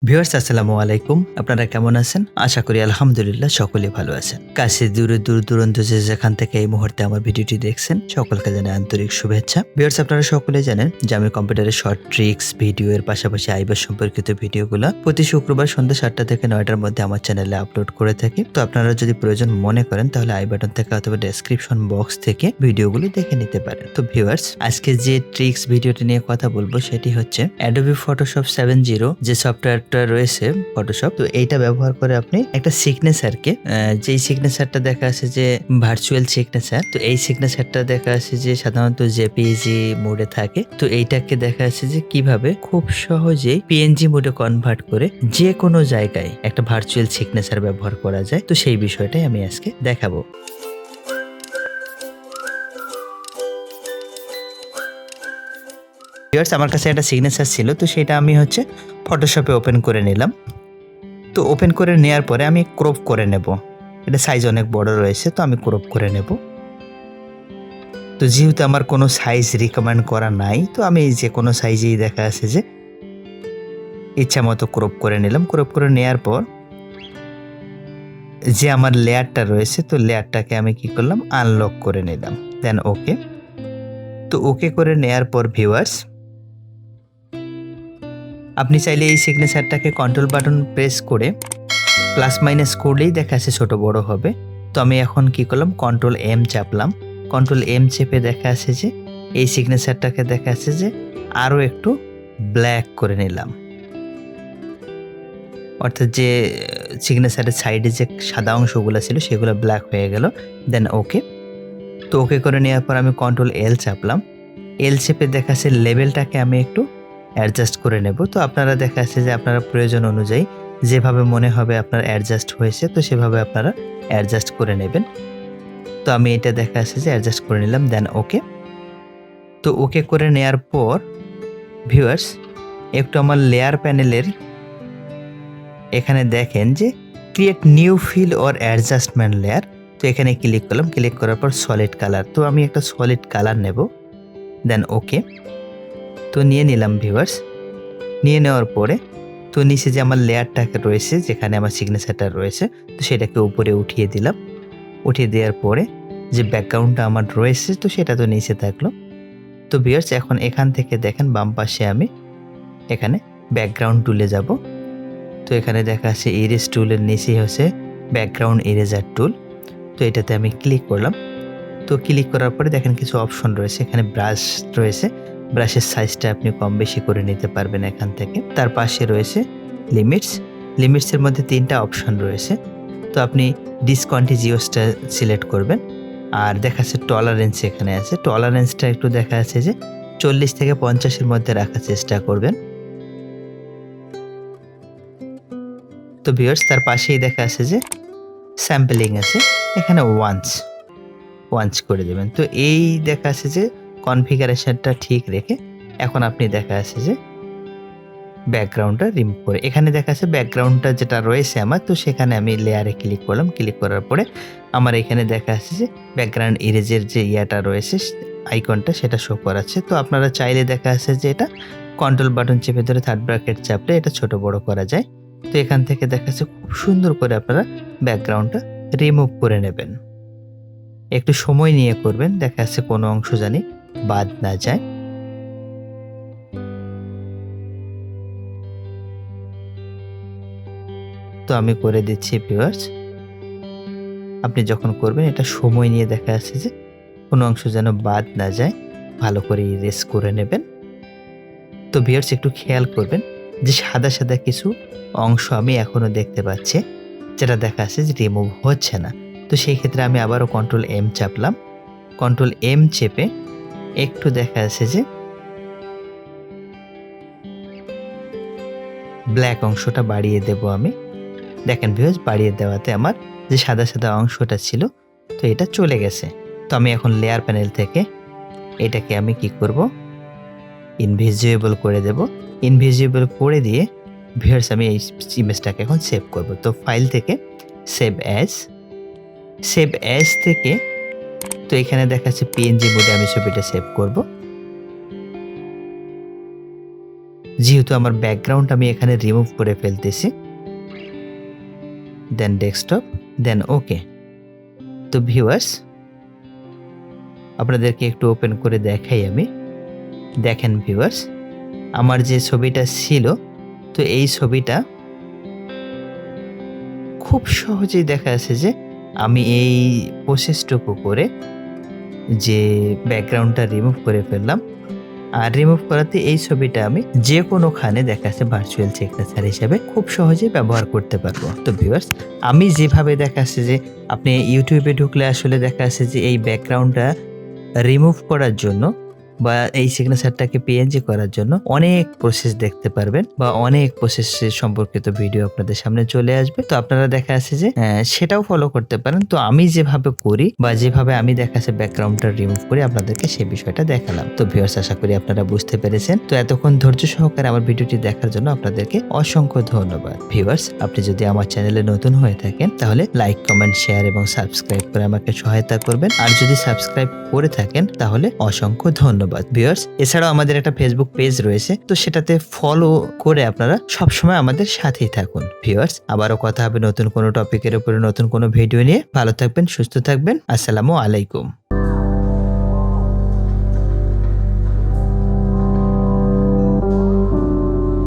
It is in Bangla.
ভিউয়ার্স আসসালামু আলাইকুম। আপনারা কেমন আছেন? আশা করি আলহামদুলিল্লাহ সকলেই ভালো আছেন। কাছে দূরে দূর দূরান্ত যে যেখান থেকে এই মুহূর্তে আমার ভিডিওটি দেখছেন সকলকে জানাই আন্তরিক শুভেচ্ছা। ভিউয়ার্স আপনারা সকলেই জানেন যে আমি কম্পিউটারের শর্ট ট্রিক্স ভিডিও এর পাশাপাশি আইবাস সম্পর্কিত ভিডিওগুলো প্রতি শুক্রবার সন্ধ্যা ৭টা থেকে ৯টার মধ্যে আমার চ্যানেলে আপলোড করে থাকি। তো আপনারা যদি প্রয়োজন মনে করেন তাহলে আই বাটন থেকে অথবা ডেসক্রিপশন বক্স থেকে ভিডিওগুলি দেখে নিতে পারেন। তো ভিউয়ার্স আজকে যে ট্রিক্স ভিডিওটি নিয়ে কথা বলবো সেটি হচ্ছে adobe photoshop 7.0 যে সফটওয়্যারটা রয়েছে ফটোশপ। তো এইটা ব্যবহার করে আপনি একটা সিগনেচারকে যেই সিগনেচারটা দেখা আছে যে ভার্চুয়াল সিগনেচার, তো এই সিগনেচারটা দেখা আছে যে সাধারণত জেপিইজি মোডে থাকে। তো এইটাকে দেখা আছে যে কিভাবে খুব সহজেই পিএনজি মোডে কনভার্ট করে যে কোনো জায়গায় একটা ভার্চুয়াল সিগনেচার ব্যবহার করা যায়। তো সেই বিষয়টাই আমি আজকে দেখাবো। ভিউয়ার্স আমার কাছে একটা সিগনেচার ছিল, তো সেটা আমি হচ্ছে ফটোশপে ওপেন করে নিলাম। তো ওপেন করে নেয়ার পরে আমি ক্রপ করে নেব। এটা সাইজ অনেক বড় রয়েছে, তো আমি ক্রপ করে নেব। তো যেহেতু আমার কোনো সাইজ রিকমেন্ড করা নাই, তো আমি যে কোনো সাইজেই দেখা আছে যে ইচ্ছা মতো ক্রপ করে নিলাম। ক্রপ করে নেয়ার পর যে আমার লেয়ারটা রয়েছে, তো লেয়ারটাকে আমি কি করলাম আনলক করে নিলাম। দেন ওকে। তো ওকে করে নেয়ার পর ভিউয়ার্স আপনি চাইলে এই সিগনেচারটাকে কন্ট্রোল বাটন প্রেস করে প্লাস মাইনাস করলেই দেখা যাচ্ছে ছোট বড় হবে। তো আমি এখন কি করলাম কন্ট্রোল এম চাপলাম। কন্ট্রোল এম চেপে দেখা আছে যে এই সিগনেচারটাকে দেখা আছে যে আরও একটু ব্ল্যাক করে নিলাম। অর্থাৎ যে সিগনেচারের সাইডে যে সাদা অংশগুলো ছিল সেগুলো ব্ল্যাক হয়ে গেল। দেন ওকে। তো ওকে করে নেওয়ার পর আমি কন্ট্রোল এল চাপলাম। এল চেপে দেখা আছে লেভেলটাকে আমি একটু অ্যাডজাস্ট করে নেব। তো আপনারা দেখা আছে যে আপনারা প্রয়োজন অনুযায়ী যেভাবে মনে হবে আপনার অ্যাডজাস্ট হয়েছে, তো সেভাবে আপনারা অ্যাডজাস্ট করে নেবেন। তো আমি এটা দেখা আছে যে অ্যাডজাস্ট করে নিলাম। দেন ওকে। তো ওকে করে নেয়ার পর ভিউয়ার্স একটু আমার লেয়ার প্যানেলের এখানে দেখেন যে create new fill or adjustment layer. তো এখানে ক্লিক করলাম। ক্লিক করার পর সলিড কালার। তো আমি একটা সলিড কালার নেব। দেন ওকে। তো নিয়ে নিলাম ভিউয়ার্স। নিয়ে নেওয়ার পরে তো নিচে যে আমার লেয়ারটাকে রয়েছে যেখানে আমার সিগনেচারটা রয়েছে, তো সেটাকে উপরে উঠিয়ে দিলাম। উঠিয়ে দেওয়ার পরে যে ব্যাকগ্রাউন্ডটা আমার রয়েছে তো সেটা তো নিচে থাকলো। তো ভিউয়ার্স এখন এখান থেকে দেখেন বাম পাশে আমি এখানে ব্যাকগ্রাউন্ড টুলে যাব। তো এখানে দেখা আছে ইরেজ টুলের নিচেই হচ্ছে ব্যাকগ্রাউন্ড ইরেজার টুল। তো এটাতে আমি ক্লিক করলাম। তো ক্লিক করার পরে দেখেন কিছু অপশন রয়েছে। এখানে ব্রাশ রয়েছে। ব্রাশের সাইজটা আপনি কম বেশি করে নিতে পারবেন এখান থেকে। তার পাশে রয়েছে লিমিটস। লিমিটসের মধ্যে ৩টা অপশন রয়েছে। তো আপনি ডিসকন্টিজিউসটা সিলেক্ট করবেন। আর দেখা যাচ্ছে টলারেন্স এখানে আছে। টলারেন্সটা একটু দেখা যাচ্ছে যে ৪০ থেকে ৫০-এর মধ্যে রাখার চেষ্টা করবেন। তো ভিউয়ার্স তার পাশেই দেখা আছে যে স্যাম্পলিং আছে। এখানে ওয়ান্স করে দেবেন। তো এই দেখা আছে যে কনফিগারেশনটা ঠিক রেখে এখন আপনি দেখা আছে যে ব্যাকগ্রাউন্ডটা রিমুভ করে এখানে দেখা আছে ব্যাকগ্রাউন্ডটা যেটা রয়েছে আমার, তো সেখানে আমি লেয়ারে ক্লিক করলাম। ক্লিক করার পরে আমার এখানে দেখা আছে যে ব্যাকগ্রাউন্ড ইরেজের যে ইয়াটা রয়েছে আইকনটা সেটা শো করাচ্ছে। তো আপনারা চাইলে দেখা আছে যে এটা কন্ট্রোল বাটন চেপে ধরে থার্ড ব্র্যাকেট চাপলে এটা ছোট বড় করা যায়। তো এখান থেকে দেখা যাচ্ছে খুব সুন্দর করে আপনারা ব্যাকগ্রাউন্ডটা রিমুভ করে নেবেন। একটু সময় নিয়ে করবেন, দেখা যাচ্ছে কোনো অংশ জানি বাদ না যায়। তো আমি করে দিচ্ছি ভিউয়ার্স। আপনি যখন করবেন এটা সময় নিয়ে দেখা যাচ্ছে যে কোনো অংশ যেন বাদ না যায়, ভালো করে ইরেজ করে নেবেন। তো ভিউয়ার্স একটু খেয়াল করবেন যে সাদা সাদা কিছু অংশ আমি এখনো দেখতে পাচ্ছি যেটা দেখা যাচ্ছে যে রিমুভ হচ্ছে না। তো সেই ক্ষেত্রে আমি আবারও কন্ট্রোল এম চাপলাম। কন্ট্রোল এম চেপে একটু দেখা যাচ্ছে যে ব্ল্যাক অংশটা বাড়িয়ে দেব আমি। দেখেন ভিউয়ার্স বাড়িয়ে দেওয়াতে আমার যে সাদা সাদা অংশটা ছিল তো এটা চলে গেছে। তো আমি এখন লেয়ার প্যানেল থেকে এটাকে আমি কি করব ইনভিজিবল করে দেব। ইনভিজিবল করে দিয়ে ভিউয়ার্স আমি এই ইমেজটাকে এখন সেভ করব। তো ফাইল থেকে সেভ অ্যাজ থেকে তো এখানে দেখাচ্ছে পিএনজি মোডে আমি ছবিটা সেভ করব। যেহেতু আমার ব্যাকগ্রাউন্ড আমি এখানে রিমুভ করে ফেলতেছি। দেন ডেস্কটপ, দেন ওকে। তো ভিউয়ার্স, আপনাদেরকে একটু ওপেন করে দেখাই আমি। দেখেন ভিউয়ার্স, আমার যে ছবিটা ছিল, তো এই ছবিটা খুব সহজেই দেখা যাচ্ছে যে আমি এই প্রসেসটুকু করে যে ব্যাকগ্রাউন্ডটা রিমুভ করে ফেললাম। আর রিমুভ করাতে এই ছবিটা আমি যে কোনোখানে দেখা যাচ্ছে ভার্চুয়াল সিগনেচার হিসেবে খুব সহজেই ব্যবহার করতে পারবো। তো ভিউয়ার্স, আমি যেভাবে দেখা যাচ্ছে যে আপনি ইউটিউবে ঢুকলে আসলে দেখা যাচ্ছে যে এই ব্যাকগ্রাউন্ডটা রিমুভ করার জন্য বা এই সিগনেচারটাকে পিএনজি করার জন্য অনেক প্রসেস দেখতে পারবেন বা অনেক প্রসেস সম্পর্কিত ভিডিও আপনাদের সামনে চলে আসবে। তো আপনারা দেখা যাচ্ছে যে সেটাও ফলো করতে পারেন। তো আমি যেভাবে করি বা যেভাবে আমি দেখা যাচ্ছে ব্যাকগ্রাউন্ডটা রিমুভ করে আপনাদেরকে সেই বিষয়টা দেখালাম। তো ভিউয়ার্স, আশা করি আপনারা বুঝতে পেরেছেন। তো এতক্ষণ ধৈর্য সহকারে আমার ভিডিওটি দেখার জন্য আপনাদেরকে অসংখ্য ধন্যবাদ। ভিউয়ার্স, আপনি যদি আমার চ্যানেলে নতুন হয়ে থাকেন তাহলে লাইক, কমেন্ট, শেয়ার এবং সাবস্ক্রাইব করে আমাকে সহায়তা করবেন। আর যদি সাবস্ক্রাইব করে থাকেন তাহলে অসংখ্য ধন্যবাদ ভিউয়ার্স। এছাড়াও আমাদের একটা ফেসবুক পেজ রয়েছে, তো সেটাতে ফলো করে আপনারা সবসময় আমাদের সাথেই থাকুন। ভিউয়ার্স, আবারও কথা হবে নতুন কোনো টপিকের উপরে, নতুন কোনো ভিডিও নিয়ে। ভালো থাকবেন, সুস্থ থাকবেন। আসসালামু আলাইকুম।